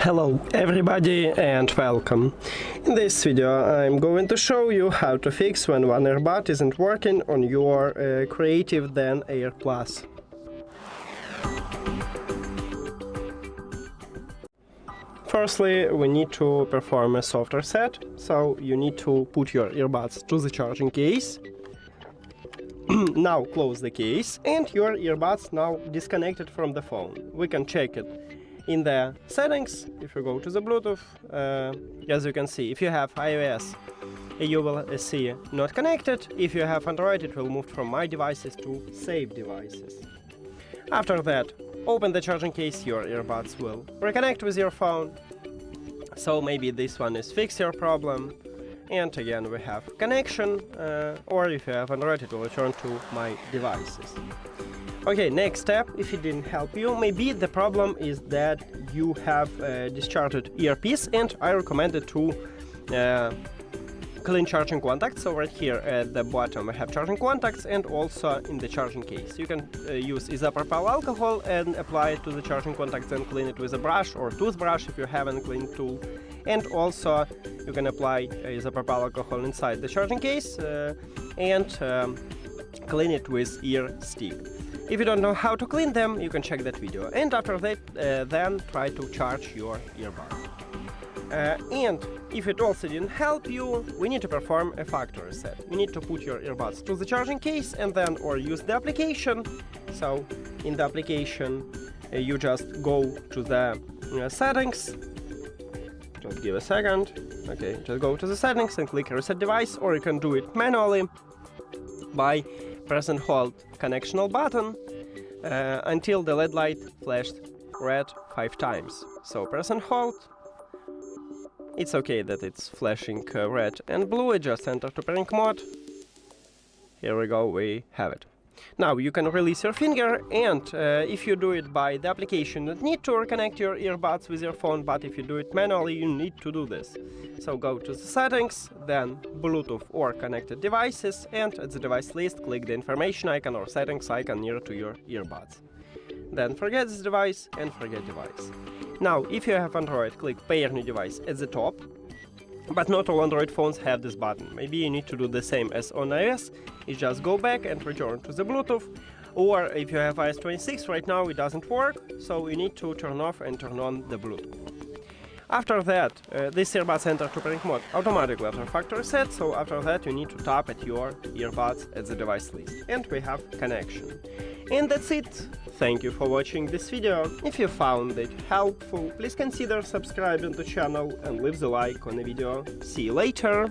Hello everybody and welcome. In this video I'm going to show you how to fix when one earbud isn't working on your CREATIVE Zen Air Plus. Firstly, we need to perform a soft reset, so you need to put your earbuds to the charging case. Now close the case and your earbuds now disconnected from the phone. We can check it in the settings. If you go to the Bluetooth, as you can see, if you have iOS, you will see not connected. If you have Android, it will move from My Devices to Save Devices. After that, open the charging case, your earbuds will reconnect with your phone. So maybe this one is fix your problem. And again we have connection, or if you have Android, it will return to My Devices. Okay, next step, if it didn't help you, maybe the problem is that you have a discharged earpiece, and I recommend it to clean charging contacts. So right here at the bottom I have charging contacts, and also in the charging case. You can use isopropyl alcohol and apply it to the charging contacts and clean it with a brush or toothbrush if you have a clean tool. And also you can apply isopropyl alcohol inside the charging case and clean it with ear stick. If you don't know how to clean them, you can check that video. And after that, then try to charge your earbud. And if it also didn't help you, we need to perform a factory reset. You need to put your earbuds to the charging case and then or use the application. So in the application, you just go to the settings. Just give a second. Okay, just go to the settings and click reset device, or you can do it manually by press and hold connectional button until the LED light flashed red 5 times. So press and hold. It's okay that it's flashing red and blue. Just enter to pairing mode. Here we go, we have it. Now you can release your finger, and if you do it by the application, you need to reconnect your earbuds with your phone, but if you do it manually, you need to do this. So go to the settings, then Bluetooth or connected devices, and at the device list click the information icon or settings icon near to your earbuds. Then forget this device and forget device. Now if you have Android, click pair new device at the top. But not all Android phones have this button. Maybe you need to do the same as on iOS. You just go back and return to the Bluetooth. Or if you have iOS 26, right now it doesn't work, so you need to turn off and turn on the Bluetooth. After that, this earbuds enter to pairing mode automatically after factory reset, so after that you need to tap at your earbuds at the device list. And we have connection. And that's it. Thank you for watching this video. If you found it helpful, please consider subscribing to the channel and leave the like on the video. See you later!